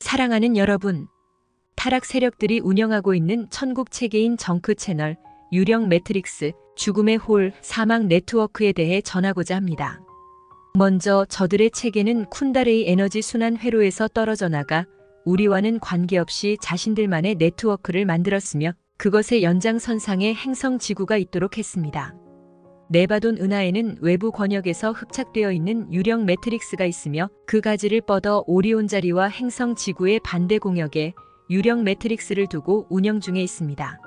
사랑하는 여러분, 타락 세력들이 운영하고 있는 천국 체계인 정크 채널, 유령 매트릭스, 죽음의 홀, 사막 네트워크에 대해 전하고자 합니다. 먼저 저들의 체계는 쿤다레이 에너지 순환 회로에서 떨어져 나가 우리와는 관계없이 자신들만의 네트워크를 만들었으며 그것의 연장선상에 행성 지구가 있도록 했습니다. 네바돈 은하에는 외부 권역에서 흡착되어 있는 유령 매트릭스가 있으며 그 가지를 뻗어 오리온 자리와 행성 지구의 반대 공역에 유령 매트릭스를 두고 운영 중에 있습니다.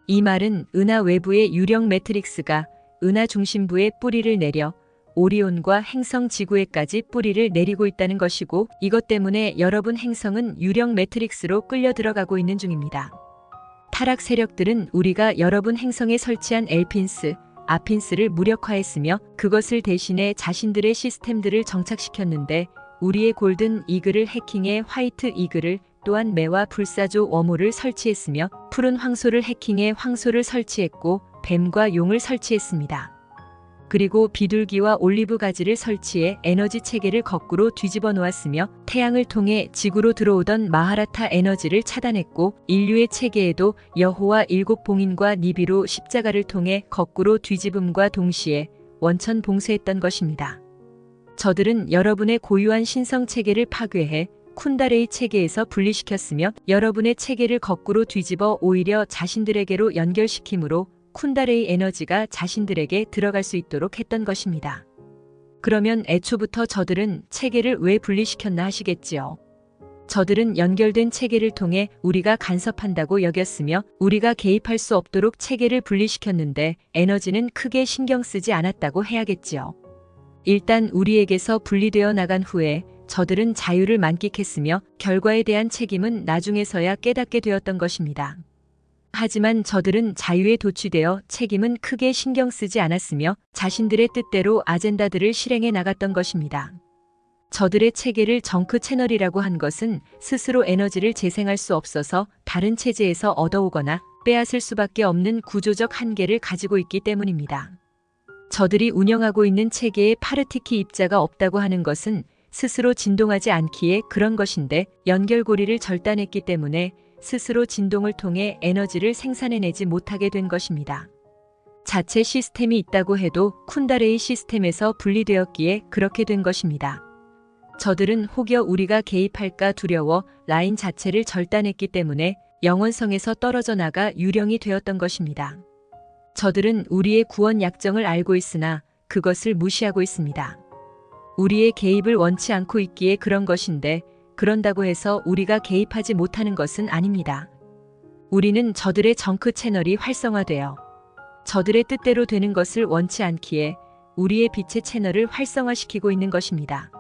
이 말은 은하 외부의 유령 매트릭스가 은하 중심부에 뿌리를 내려 오리온과 행성 지구에까지 뿌리를 내리고 있다는 것이고, 이것 때문에 여러분 행성은 유령 매트릭스로 끌려 들어가고 있는 중입니다. 타락 세력들은 우리가 여러분 행성에 설치한 엘핀스, 아핀스를 무력화했으며 그것을 대신해 자신들의 시스템들을 정착시켰는데, 우리의 골든 이글을 해킹해 화이트 이글을, 또한 매와 불사조 워몰을 설치했으며 푸른 황소를 해킹해 황소를 설치했고 뱀과 용을 설치했습니다. 그리고 비둘기와 올리브 가지를 설치해 에너지 체계를 거꾸로 뒤집어 놓았으며 태양을 통해 지구로 들어오던 마하라타 에너지를 차단했고, 인류의 체계에도 여호와 일곱 봉인과 니비로 십자가를 통해 거꾸로 뒤집음과 동시에 원천 봉쇄했던 것입니다. 저들은 여러분의 고유한 신성 체계를 파괴해 쿤다레이 체계에서 분리시켰으며 여러분의 체계를 거꾸로 뒤집어 오히려 자신들에게로 연결시키므로 쿤다레이 에너지가 자신들에게 들어갈 수 있도록 했던 것입니다. 그러면 애초부터 저들은 체계를 왜 분리시켰나 하시겠지요. 저들은 연결된 체계를 통해 우리가 간섭한다고 여겼으며 우리가 개입할 수 없도록 체계를 분리시켰는데 에너지는 크게 신경 쓰지 않았다고 해야겠지요. 일단 우리에게서 분리되어 나간 후에 저들은 자유를 만끽했으며 결과에 대한 책임은 나중에서야 깨닫게 되었던 것입니다. 하지만 저들은 자유에 도취되어 책임은 크게 신경 쓰지 않았으며 자신들의 뜻대로 아젠다들을 실행해 나갔던 것입니다. 저들의 체계를 정크 채널이라고 한 것은 스스로 에너지를 재생할 수 없어서 다른 체제에서 얻어오거나 빼앗을 수밖에 없는 구조적 한계를 가지고 있기 때문입니다. 저들이 운영하고 있는 체계에 파르티키 입자가 없다고 하는 것은 스스로 진동하지 않기에 그런 것인데, 연결고리를 절단했기 때문에 스스로 진동을 통해 에너지를 생산해내지 못하게 된 것입니다. 자체 시스템이 있다고 해도 쿤다레이 시스템에서 분리되었기에 그렇게 된 것입니다. 저들은 혹여 우리가 개입할까 두려워 라인 자체를 절단했기 때문에 영원성에서 떨어져 나가 유령이 되었던 것입니다. 저들은 우리의 구원 약정을 알고 있으나 그것을 무시하고 있습니다. 우리의 개입을 원치 않고 있기에 그런 것인데, 그런다고 해서 우리가 개입하지 못하는 것은 아닙니다. 우리는 저들의 정크 채널이 활성화되어 저들의 뜻대로 되는 것을 원치 않기에 우리의 빛의 채널을 활성화시키고 있는 것입니다.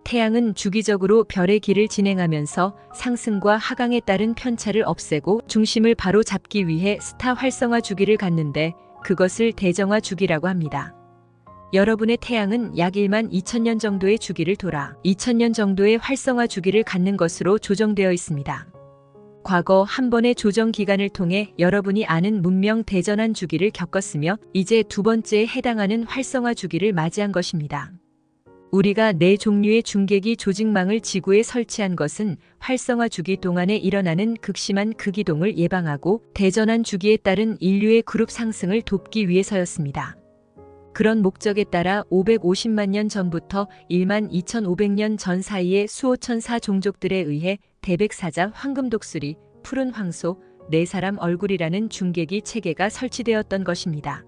태양은 주기적으로 별의 길을 진행하면서 상승과 하강에 따른 편차를 없애고 중심을 바로 잡기 위해 스타 활성화 주기를 갖는데 그것을 대정화 주기라고 합니다. 여러분의 태양은 약 1만 2천년 정도의 주기를 돌아 2천년 정도의 활성화 주기를 갖는 것으로 조정되어 있습니다. 과거 한 번의 조정 기간을 통해 여러분이 아는 문명 대전환 주기를 겪었으며 이제 두 번째에 해당하는 활성화 주기를 맞이한 것입니다. 우리가 네 종류의 중계기 조직망을 지구에 설치한 것은 활성화 주기 동안에 일어나는 극심한 극이동을 예방하고 대전환 주기에 따른 인류의 그룹 상승을 돕기 위해서였습니다. 그런 목적에 따라 550만 년 전부터 1만 2,500년 전 사이에 수호천 사 종족들에 의해 대백사자, 황금독수리, 푸른 황소, 네 사람 얼굴이라는 중계기 체계가 설치되었던 것입니다.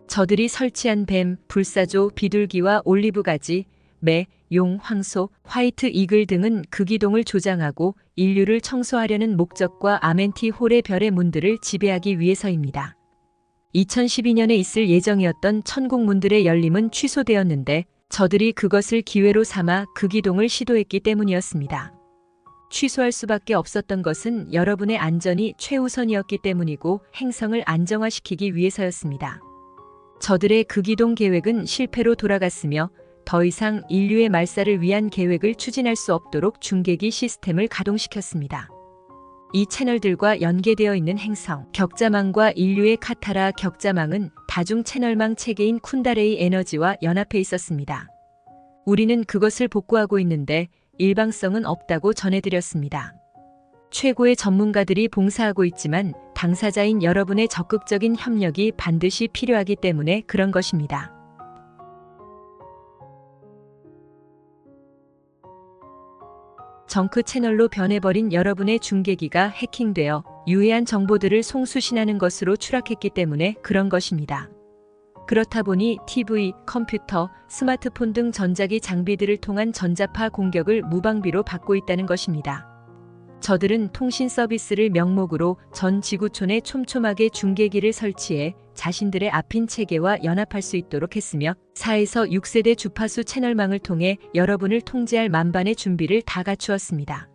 저들이 설치한 뱀, 불사조, 비둘기와 올리브가지, 매, 용, 황소, 화이트 이글 등은 극이동을 조장하고 인류를 청소하려는 목적과 아멘티 홀의 별의 문들을 지배하기 위해서입니다. 2012년에 있을 예정이었던 천국 문들의 열림은 취소되었는데 저들이 그것을 기회로 삼아 극이동을 시도했기 때문이었습니다. 취소할 수밖에 없었던 것은 여러분의 안전이 최우선이었기 때문이고 행성을 안정화시키기 위해서였습니다. 저들의 극이동 계획은 실패로 돌아갔으며 더 이상 인류의 말살을 위한 계획을 추진할 수 없도록 중계기 시스템을 가동시켰습니다. 이 채널들과 연계되어 있는 행성, 격자망과 인류의 카타라 격자망은 다중 채널망 체계인 쿤다레이 에너지와 연합해 있었습니다. 우리는 그것을 복구하고 있는데 일방성은 없다고 전해드렸습니다. 최고의 전문가들이 봉사하고 있지만 당사자인 여러분의 적극적인 협력이 반드시 필요하기 때문에 그런 것입니다. 정크 채널로 변해버린 여러분의 중계기가 해킹되어 유해한 정보들을 송수신하는 것으로 추락했기 때문에 그런 것입니다. 그렇다 보니 TV, 컴퓨터, 스마트폰 등 전자기 장비들을 통한 전자파 공격을 무방비로 받고 있다는 것입니다. 저들은 통신 서비스를 명목으로 전 지구촌에 촘촘하게 중계기를 설치해 자신들의 앞인 체계와 연합할 수 있도록 했으며 4에서 6세대 주파수 채널망을 통해 여러분을 통제할 만반의 준비를 다 갖추었습니다.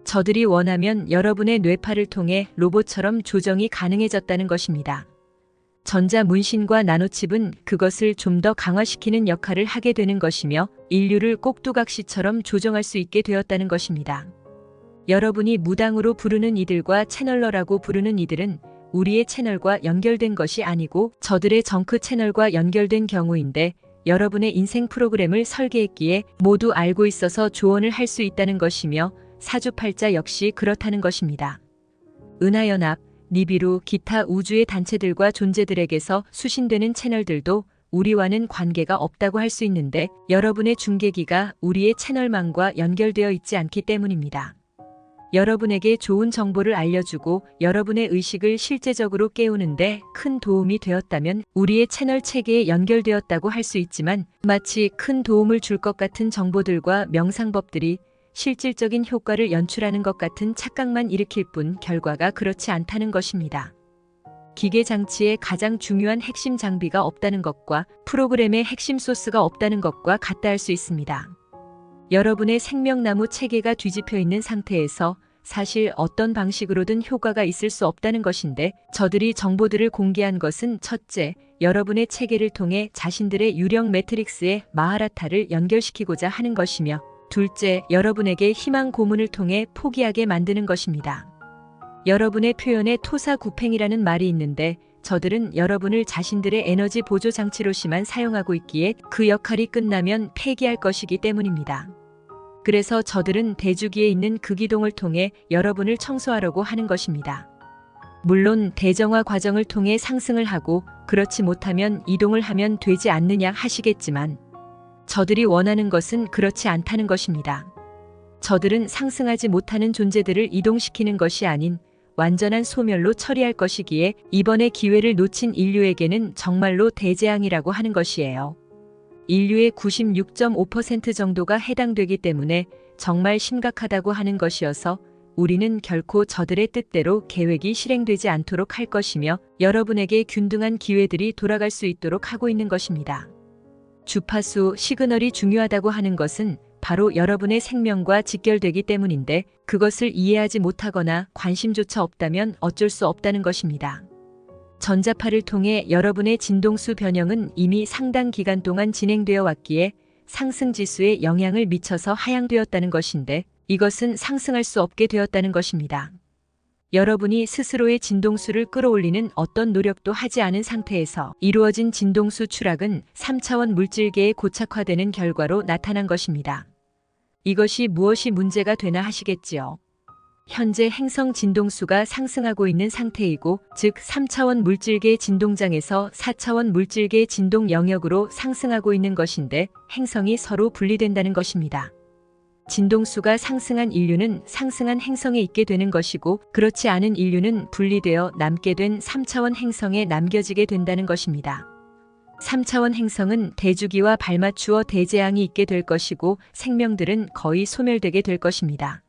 저들이 원하면 여러분의 뇌파를 통해 로봇처럼 조정이 가능해졌다는 것입니다. 전자 문신과 나노칩은 그것을 좀 더 강화시키는 역할을 하게 되는 것이며 인류를 꼭두각시처럼 조정할 수 있게 되었다는 것입니다. 여러분이 무당으로 부르는 이들과 채널러라고 부르는 이들은 우리의 채널과 연결된 것이 아니고 저들의 정크 채널과 연결된 경우인데 여러분의 인생 프로그램을 설계했기에 모두 알고 있어서 조언을 할 수 있다는 것이며 사주팔자 역시 그렇다는 것입니다. 은하연합, 니비루, 기타 우주의 단체들과 존재들에게서 수신되는 채널들도 우리와는 관계가 없다고 할 수 있는데 여러분의 중계기가 우리의 채널망과 연결되어 있지 않기 때문입니다. 여러분에게 좋은 정보를 알려주고 여러분의 의식을 실제적으로 깨우는데 큰 도움이 되었다면 우리의 채널 체계에 연결되었다고 할 수 있지만 마치 큰 도움을 줄 것 같은 정보들과 명상법들이 실질적인 효과를 연출하는 것 같은 착각만 일으킬 뿐 결과가 그렇지 않다는 것입니다. 기계 장치에 가장 중요한 핵심 장비가 없다는 것과 프로그램의 핵심 소스가 없다는 것과 같다 할 수 있습니다. 여러분의 생명나무 체계가 뒤집혀 있는 상태에서 사실 어떤 방식으로든 효과가 있을 수 없다는 것인데 저들이 정보들을 공개한 것은 첫째, 여러분의 체계를 통해 자신들의 유령 매트릭스에 마하라타를 연결시키고자 하는 것이며 둘째, 여러분에게 희망 고문을 통해 포기하게 만드는 것입니다. 여러분의 표현에 토사구팽이라는 말이 있는데 저들은 여러분을 자신들의 에너지 보조 장치로시만 사용하고 있기에 그 역할이 끝나면 폐기할 것이기 때문입니다. 그래서 저들은 대주기에 있는 그 기동을 통해 여러분을 청소하려고 하는 것입니다. 물론 대정화 과정을 통해 상승을 하고 그렇지 못하면 이동을 하면 되지 않느냐 하시겠지만 저들이 원하는 것은 그렇지 않다는 것입니다. 저들은 상승하지 못하는 존재들을 이동시키는 것이 아닌 완전한 소멸로 처리할 것이기에 이번의 기회를 놓친 인류에게는 정말로 대재앙이라고 하는 것이에요. 인류의 96.5% 정도가 해당되기 때문에 정말 심각하다고 하는 것이어서 우리는 결코 저들의 뜻대로 계획이 실행되지 않도록 할 것이며 여러분에게 균등한 기회들이 돌아갈 수 있도록 하고 있는 것입니다. 주파수 시그널이 중요하다고 하는 것은 바로 여러분의 생명과 직결되기 때문인데 그것을 이해하지 못하거나 관심조차 없다면 어쩔 수 없다는 것입니다. 전자파를 통해 여러분의 진동수 변형은 이미 상당 기간 동안 진행되어 왔기에 상승지수에 영향을 미쳐서 하향되었다는 것인데 이것은 상승할 수 없게 되었다는 것입니다. 여러분이 스스로의 진동수를 끌어올리는 어떤 노력도 하지 않은 상태에서 이루어진 진동수 추락은 3차원 물질계에 고착화되는 결과로 나타난 것입니다. 이것이 무엇이 문제가 되나 하시겠지요. 현재 행성 진동수가 상승하고 있는 상태이고 즉 3차원 물질계 진동장에서 4차원 물질계 진동 영역으로 상승하고 있는 것인데 행성이 서로 분리된다는 것입니다. 진동수가 상승한 인류는 상승한 행성에 있게 되는 것이고 그렇지 않은 인류는 분리되어 남게 된 3차원 행성에 남겨지게 된다는 것입니다. 3차원 행성은 대주기와 발맞추어 대재앙이 있게 될 것이고 생명들은 거의 소멸되게 될 것입니다.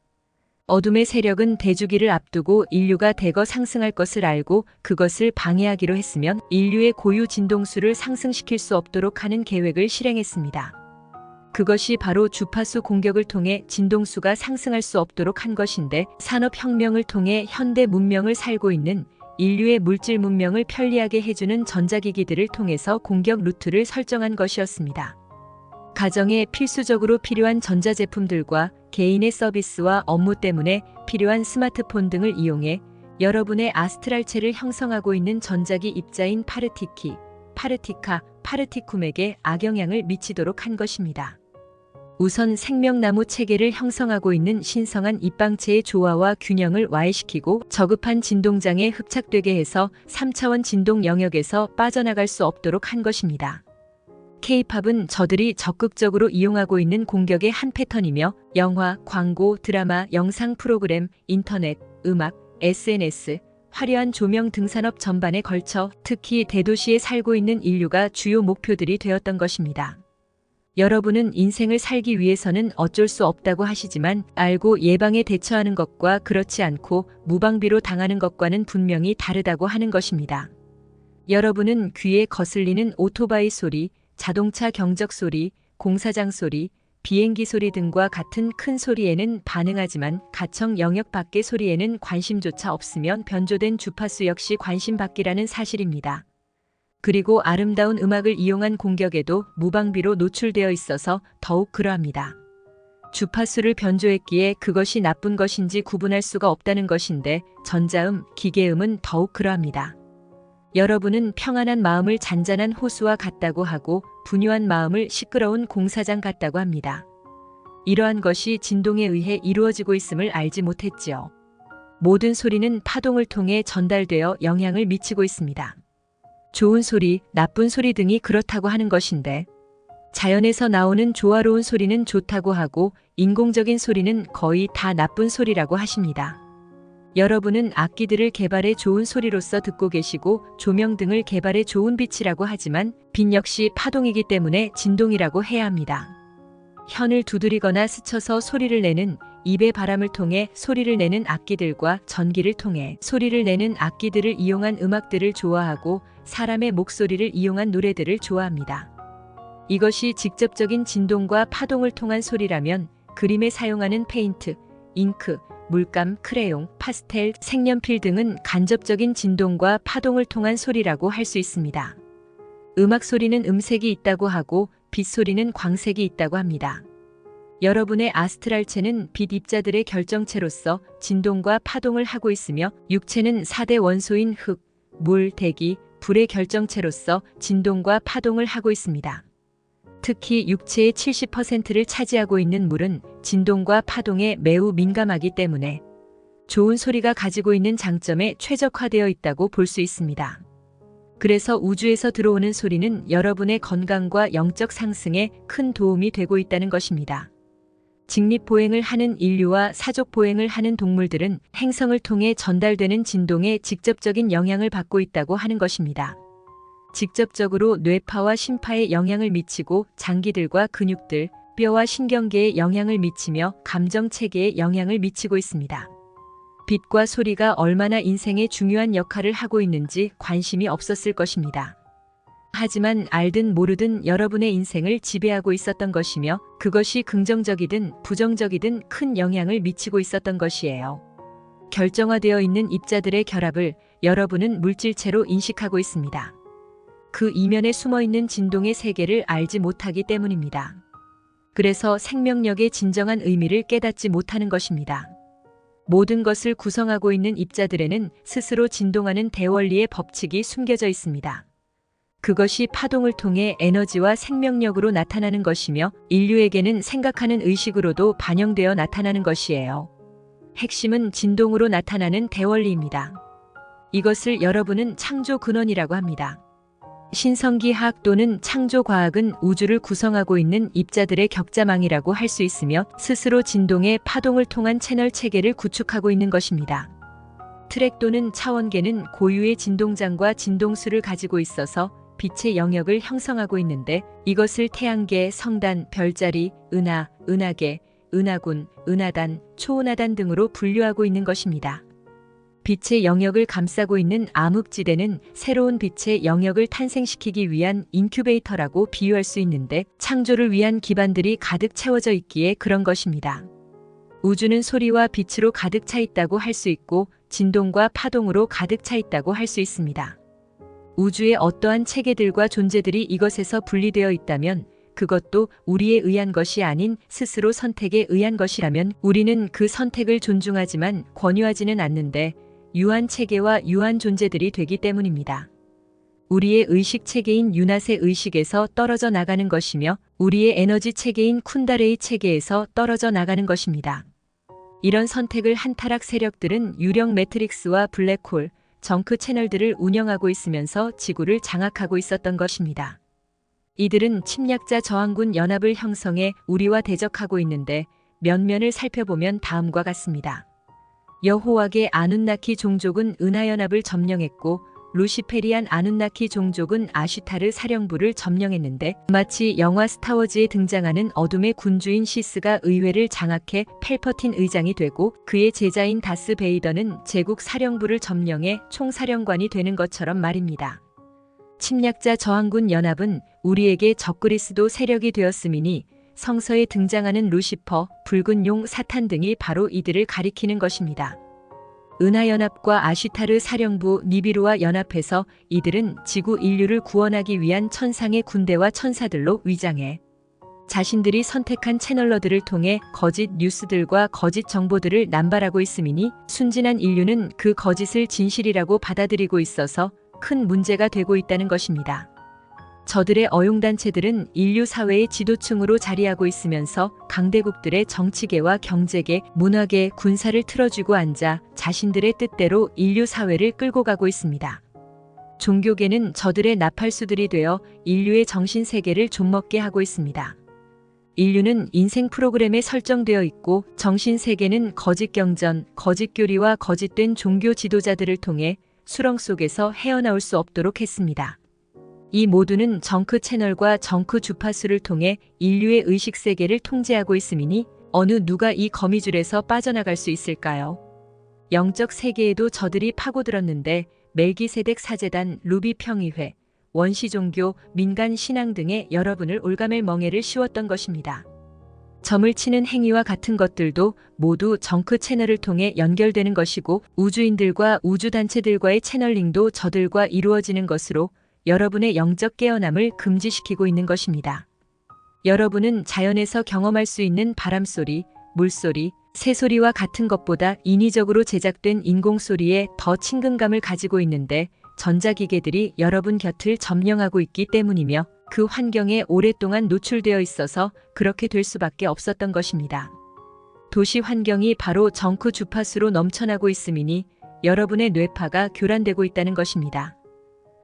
어둠의 세력은 대주기를 앞두고 인류가 대거 상승할 것을 알고 그것을 방해하기로 했으면 인류의 고유 진동수를 상승시킬 수 없도록 하는 계획을 실행했습니다. 그것이 바로 주파수 공격을 통해 진동수가 상승할 수 없도록 한 것인데 산업혁명을 통해 현대 문명을 살고 있는 인류의 물질 문명을 편리하게 해주는 전자기기들을 통해서 공격 루트를 설정한 것이었습니다. 가정에 필수적으로 필요한 전자제품들과 개인의 서비스와 업무 때문에 필요한 스마트폰 등을 이용해 여러분의 아스트랄체를 형성하고 있는 전자기 입자인 파르티키, 파르티카, 파르티쿰에게 악영향을 미치도록 한 것입니다. 우선 생명나무 체계를 형성하고 있는 신성한 입방체의 조화와 균형을 와해시키고 저급한 진동장에 흡착되게 해서 3차원 진동 영역에서 빠져나갈 수 없도록 한 것입니다. K-팝은 저들이 적극적으로 이용하고 있는 공격의 한 패턴이며 영화, 광고, 드라마, 영상 프로그램, 인터넷, 음악, SNS, 화려한 조명 등 산업 전반에 걸쳐 특히 대도시에 살고 있는 인류가 주요 목표들이 되었던 것입니다. 여러분은 인생을 살기 위해서는 어쩔 수 없다고 하시지만 알고 예방에 대처하는 것과 그렇지 않고 무방비로 당하는 것과는 분명히 다르다고 하는 것입니다. 여러분은 귀에 거슬리는 오토바이 소리, 자동차 경적 소리, 공사장 소리, 비행기 소리 등과 같은 큰 소리에는 반응하지만 가청 영역 밖의 소리에는 관심조차 없으면 변조된 주파수 역시 관심 밖이라는 사실입니다. 그리고 아름다운 음악을 이용한 공격에도 무방비로 노출되어 있어서 더욱 그러합니다. 주파수를 변조했기에 그것이 나쁜 것인지 구분할 수가 없다는 것인데 전자음, 기계음은 더욱 그러합니다. 여러분은 평안한 마음을 잔잔한 호수와 같다고 하고 분유한 마음을 시끄러운 공사장 같다고 합니다. 이러한 것이 진동에 의해 이루어지고 있음을 알지 못했지요. 모든 소리는 파동을 통해 전달되어 영향을 미치고 있습니다. 좋은 소리, 나쁜 소리 등이 그렇다고 하는 것인데 자연에서 나오는 조화로운 소리는 좋다고 하고 인공적인 소리는 거의 다 나쁜 소리라고 하십니다. 여러분은 악기들을 개발해 좋은 소리로서 듣고 계시고 조명 등을 개발해 좋은 빛이라고 하지만 빛 역시 파동이기 때문에 진동이라고 해야 합니다. 현을 두드리거나 스쳐서 소리를 내는 입의 바람을 통해 소리를 내는 악기들과 전기를 통해 소리를 내는 악기들을 이용한 음악들을 좋아하고 사람의 목소리를 이용한 노래들을 좋아합니다. 이것이 직접적인 진동과 파동을 통한 소리라면 그림에 사용하는 페인트, 잉크, 물감, 크레용, 파스텔, 색연필 등은 간접적인 진동과 파동을 통한 소리라고 할 수 있습니다. 음악 소리는 음색이 있다고 하고 빛 소리는 광색이 있다고 합니다. 여러분의 아스트랄체는 빛 입자들의 결정체로서 진동과 파동을 하고 있으며 육체는 4대 원소인 흙, 물, 대기, 불의 결정체로서 진동과 파동을 하고 있습니다. 특히 육체의 70%를 차지하고 있는 물은 진동과 파동에 매우 민감하기 때문에 좋은 소리가 가지고 있는 장점에 최적화되어 있다고 볼 수 있습니다. 그래서 우주에서 들어오는 소리는 여러분의 건강과 영적 상승에 큰 도움이 되고 있다는 것입니다. 직립보행을 하는 인류와 사족보행을 하는 동물들은 행성을 통해 전달되는 진동에 직접적인 영향을 받고 있다고 하는 것입니다. 직접적으로 뇌파와 심파에 영향을 미치고 장기들과 근육들, 뼈와 신경계에 영향을 미치며 감정체계에 영향을 미치고 있습니다. 빛과 소리가 얼마나 인생에 중요한 역할을 하고 있는지 관심이 없었을 것입니다. 하지만 알든 모르든 여러분의 인생을 지배하고 있었던 것이며 그것이 긍정적이든 부정적이든 큰 영향을 미치고 있었던 것이에요. 결정화되어 있는 입자들의 결합을 여러분은 물질체로 인식하고 있습니다. 그 이면에 숨어있는 진동의 세계를 알지 못하기 때문입니다. 그래서 생명력의 진정한 의미를 깨닫지 못하는 것입니다. 모든 것을 구성하고 있는 입자들에는 스스로 진동하는 대원리의 법칙이 숨겨져 있습니다. 그것이 파동을 통해 에너지와 생명력으로 나타나는 것이며 인류에게는 생각하는 의식으로도 반영되어 나타나는 것이에요. 핵심은 진동으로 나타나는 대원리입니다. 이것을 여러분은 창조 근원이라고 합니다. 신성기학 또는 창조과학은 우주를 구성하고 있는 입자들의 격자망이라고 할 수 있으며 스스로 진동의 파동을 통한 채널 체계를 구축하고 있는 것입니다. 트랙 또는 차원계는 고유의 진동장과 진동수를 가지고 있어서 빛의 영역을 형성하고 있는데 이것을 태양계, 성단, 별자리, 은하, 은하계, 은하군, 은하단, 초은하단 등으로 분류하고 있는 것입니다. 빛의 영역을 감싸고 있는 암흑지대는 새로운 빛의 영역을 탄생시키기 위한 인큐베이터라고 비유할 수 있는데 창조를 위한 기반들이 가득 채워져 있기에 그런 것입니다. 우주는 소리와 빛으로 가득 차 있다고 할 수 있고 진동과 파동으로 가득 차 있다고 할 수 있습니다. 우주의 어떠한 체계들과 존재들이 이것에서 분리되어 있다면 그것도 우리에 의한 것이 아닌 스스로 선택에 의한 것이라면 우리는 그 선택을 존중하지만 권유하지는 않는데 유한 체계와 유한 존재들이 되기 때문입니다. 우리의 의식 체계인 유낫의 의식에서 떨어져 나가는 것이며 우리의 에너지 체계인 쿤다레이 체계에서 떨어져 나가는 것입니다. 이런 선택을 한 타락 세력들은 유령 매트릭스와 블랙홀, 정크 채널들을 운영하고 있으면서 지구를 장악하고 있었던 것입니다. 이들은 침략자 저항군 연합을 형성해 우리와 대적하고 있는데 면면을 살펴보면 다음과 같습니다. 여호와계 아눈나키 종족은 은하연합을 점령했고 루시페리안 아눈나키 종족은 아슈타르 사령부를 점령했는데 마치 영화 스타워즈에 등장하는 어둠의 군주인 시스가 의회를 장악해 펠퍼틴 의장이 되고 그의 제자인 다스 베이더는 제국 사령부를 점령해 총사령관이 되는 것처럼 말입니다. 침략자 저항군 연합은 우리에게 적그리스도 세력이 되었음이니 성서에 등장하는 루시퍼, 붉은 용, 사탄 등이 바로 이들을 가리키는 것입니다. 은하연합과 아슈타르 사령부 니비루와 연합해서 이들은 지구 인류를 구원하기 위한 천상의 군대와 천사들로 위장해 자신들이 선택한 채널러들을 통해 거짓 뉴스들과 거짓 정보들을 남발하고 있음이니 순진한 인류는 그 거짓을 진실이라고 받아들이고 있어서 큰 문제가 되고 있다는 것입니다. 저들의 어용단체들은 인류 사회의 지도층으로 자리하고 있으면서 강대국들의 정치계와 경제계, 문화계, 군사를 틀어쥐고 앉아 자신들의 뜻대로 인류 사회를 끌고 가고 있습니다. 종교계는 저들의 나팔수들이 되어 인류의 정신세계를 좀먹게 하고 있습니다. 인류는 인생 프로그램에 설정되어 있고 정신세계는 거짓 경전, 거짓 교리와 거짓된 종교 지도자들을 통해 수렁 속에서 헤어나올 수 없도록 했습니다. 이 모두는 정크 채널과 정크 주파수를 통해 인류의 의식세계를 통제하고 있음이니 어느 누가 이 거미줄에서 빠져나갈 수 있을까요? 영적 세계에도 저들이 파고들었는데 멜기세덱 사제단, 루비 평의회, 원시종교, 민간 신앙 등의 여러분을 올가맬 멍에를 씌웠던 것입니다. 점을 치는 행위와 같은 것들도 모두 정크 채널을 통해 연결되는 것이고 우주인들과 우주단체들과의 채널링도 저들과 이루어지는 것으로 여러분의 영적 깨어남을 금지시키고 있는 것입니다. 여러분은 자연에서 경험할 수 있는 바람소리, 물소리, 새소리와 같은 것보다 인위적으로 제작된 인공소리에 더 친근감을 가지고 있는데 전자기계들이 여러분 곁을 점령하고 있기 때문이며 그 환경에 오랫동안 노출되어 있어서 그렇게 될 수밖에 없었던 것입니다. 도시 환경이 바로 정크 주파수로 넘쳐나고 있음이니 여러분의 뇌파가 교란되고 있다는 것입니다.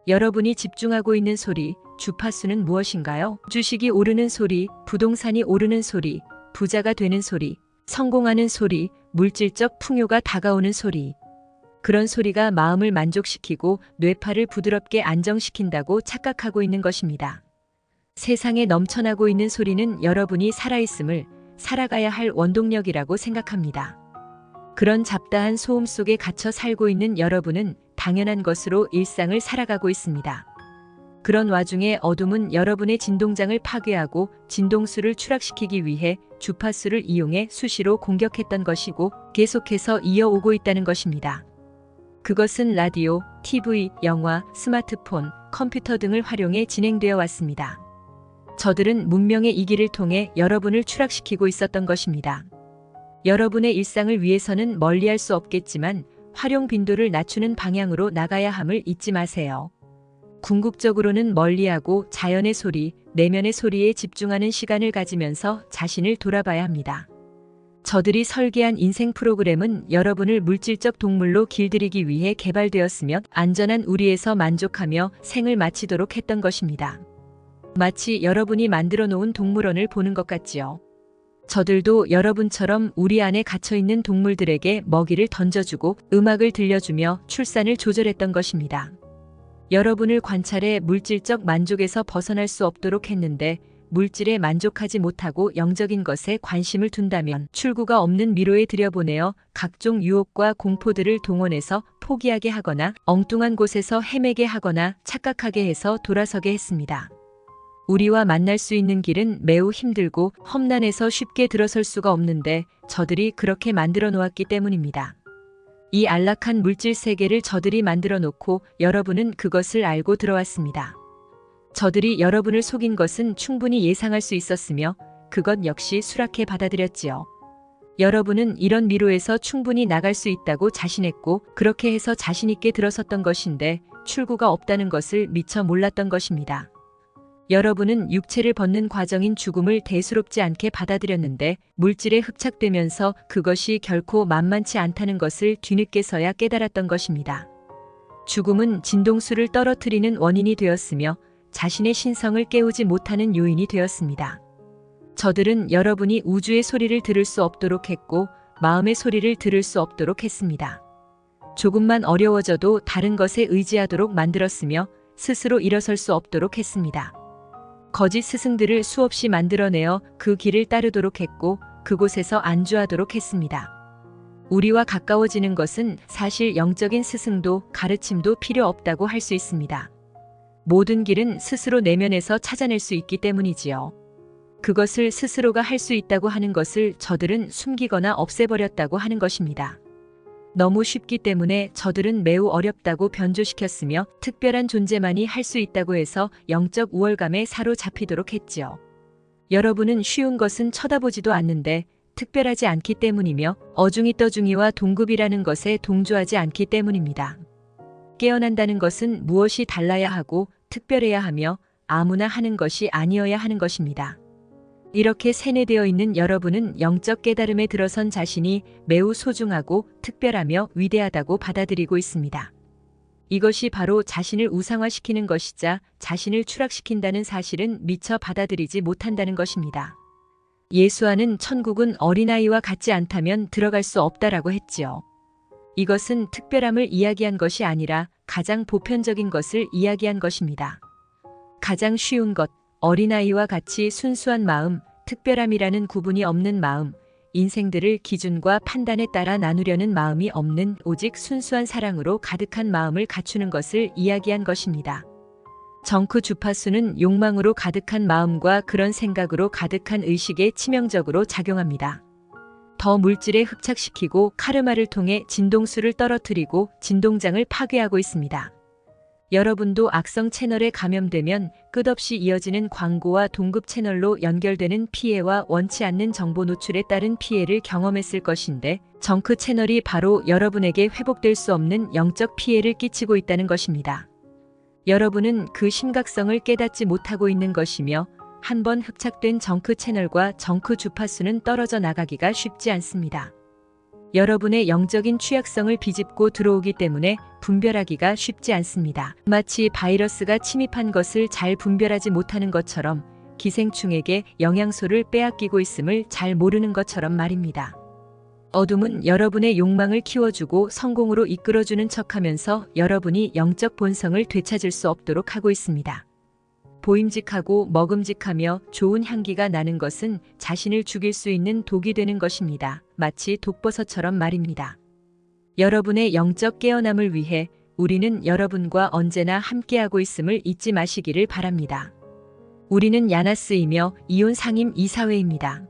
여러분이 집중하고 있는 소리, 주파수는 무엇인가요? 주식이 오르는 소리, 부동산이 오르는 소리, 부자가 되는 소리, 성공하는 소리, 물질적 풍요가 다가오는 소리. 그런 소리가 마음을 만족시키고 뇌파를 부드럽게 안정시킨다고 착각하고 있는 것입니다. 세상에 넘쳐나고 있는 소리는 여러분이 살아있음을, 살아가야 할 원동력이라고 생각합니다. 그런 잡다한 소음 속에 갇혀 살고 있는 여러분은 당연한 것으로 일상을 살아가고 있습니다. 그런 와중에 어둠은 여러분의 진동장을 파괴하고 진동수를 추락시키기 위해 주파수를 이용해 수시로 공격했던 것이고 계속해서 이어오고 있다는 것입니다. 그것은 라디오, TV, 영화, 스마트폰, 컴퓨터 등을 활용해 진행되어 왔습니다. 저들은 문명의 이기를 통해 여러분을 추락시키고 있었던 것입니다. 여러분의 일상을 위해서는 멀리할 수 없겠지만 활용 빈도를 낮추는 방향으로 나가야 함을 잊지 마세요. 궁극적으로는 멀리하고 자연의 소리, 내면의 소리에 집중하는 시간을 가지면서 자신을 돌아봐야 합니다. 저들이 설계한 인생 프로그램은 여러분을 물질적 동물로 길들이기 위해 개발되었으며 안전한 우리에서 만족하며 생을 마치도록 했던 것입니다. 마치 여러분이 만들어 놓은 동물원을 보는 것 같지요. 저들도 여러분처럼 우리 안에 갇혀있는 동물들에게 먹이를 던져주고 음악을 들려주며 출산을 조절했던 것입니다. 여러분을 관찰해 물질적 만족에서 벗어날 수 없도록 했는데 물질에 만족하지 못하고 영적인 것에 관심을 둔다면 출구가 없는 미로에 들여보내어 각종 유혹과 공포들을 동원해서 포기하게 하거나 엉뚱한 곳에서 헤매게 하거나 착각하게 해서 돌아서게 했습니다. 우리와 만날 수 있는 길은 매우 힘들고 험난해서 쉽게 들어설 수가 없는데 저들이 그렇게 만들어 놓았기 때문입니다. 이 안락한 물질 세계를 저들이 만들어 놓고 여러분은 그것을 알고 들어왔습니다. 저들이 여러분을 속인 것은 충분히 예상할 수 있었으며 그것 역시 수락해 받아들였지요. 여러분은 이런 미로에서 충분히 나갈 수 있다고 자신했고 그렇게 해서 자신 있게 들어섰던 것인데 출구가 없다는 것을 미처 몰랐던 것입니다. 여러분은 육체를 벗는 과정인 죽음을 대수롭지 않게 받아들였는데 물질에 흡착되면서 그것이 결코 만만치 않다는 것을 뒤늦게서야 깨달았던 것입니다. 죽음은 진동수를 떨어뜨리는 원인이 되었으며 자신의 신성을 깨우지 못하는 요인이 되었습니다. 저들은 여러분이 우주의 소리를 들을 수 없도록 했고 마음의 소리를 들을 수 없도록 했습니다. 조금만 어려워져도 다른 것에 의지하도록 만들었으며 스스로 일어설 수 없도록 했습니다. 거짓 스승들을 수없이 만들어내어 그 길을 따르도록 했고 그곳에서 안주하도록 했습니다. 우리와 가까워지는 것은 사실 영적인 스승도 가르침도 필요 없다고 할 수 있습니다. 모든 길은 스스로 내면에서 찾아낼 수 있기 때문이지요. 그것을 스스로가 할 수 있다고 하는 것을 저들은 숨기거나 없애버렸다고 하는 것입니다. 너무 쉽기 때문에 저들은 매우 어렵다고 변조시켰으며 특별한 존재만이 할 수 있다고 해서 영적 우월감에 사로잡히도록 했지요. 여러분은 쉬운 것은 쳐다보지도 않는데 특별하지 않기 때문이며 어중이 떠중이와 동급이라는 것에 동조하지 않기 때문입니다. 깨어난다는 것은 무엇이 달라야 하고 특별해야 하며 아무나 하는 것이 아니어야 하는 것입니다. 이렇게 세뇌되어 있는 여러분은 영적 깨달음에 들어선 자신이 매우 소중하고 특별하며 위대하다고 받아들이고 있습니다. 이것이 바로 자신을 우상화시키는 것이자 자신을 추락시킨다는 사실은 미처 받아들이지 못한다는 것입니다. 예수와는 천국은 어린아이와 같지 않다면 들어갈 수 없다라고 했지요. 이것은 특별함을 이야기한 것이 아니라 가장 보편적인 것을 이야기한 것입니다. 가장 쉬운 것, 어린아이와 같이 순수한 마음, 특별함이라는 구분이 없는 마음, 인생들을 기준과 판단에 따라 나누려는 마음이 없는 오직 순수한 사랑으로 가득한 마음을 갖추는 것을 이야기한 것입니다. 정크 주파수는 욕망으로 가득한 마음과 그런 생각으로 가득한 의식에 치명적으로 작용합니다. 더 물질에 흡착시키고 카르마를 통해 진동수를 떨어뜨리고 진동장을 파괴하고 있습니다. 여러분도 악성 채널에 감염되면 끝없이 이어지는 광고와 동급 채널로 연결되는 피해와 원치 않는 정보 노출에 따른 피해를 경험했을 것인데 정크 채널이 바로 여러분에게 회복될 수 없는 영적 피해를 끼치고 있다는 것입니다. 여러분은 그 심각성을 깨닫지 못하고 있는 것이며 한번 흡착된 정크 채널과 정크 주파수는 떨어져 나가기가 쉽지 않습니다. 여러분의 영적인 취약성을 비집고 들어오기 때문에 분별하기가 쉽지 않습니다. 마치 바이러스가 침입한 것을 잘 분별하지 못하는 것처럼 기생충에게 영양소를 빼앗기고 있음을 잘 모르는 것처럼 말입니다. 어둠은 여러분의 욕망을 키워주고 성공으로 이끌어주는 척하면서 여러분이 영적 본성을 되찾을 수 없도록 하고 있습니다. 보임직하고 먹음직하며 좋은 향기가 나는 것은 자신을 죽일 수 있는 독이 되는 것입니다. 마치 독버섯처럼 말입니다. 여러분의 영적 깨어남을 위해 우리는 여러분과 언제나 함께하고 있음을 잊지 마시기를 바랍니다. 우리는 야나스이며 이온 상임 이사회입니다.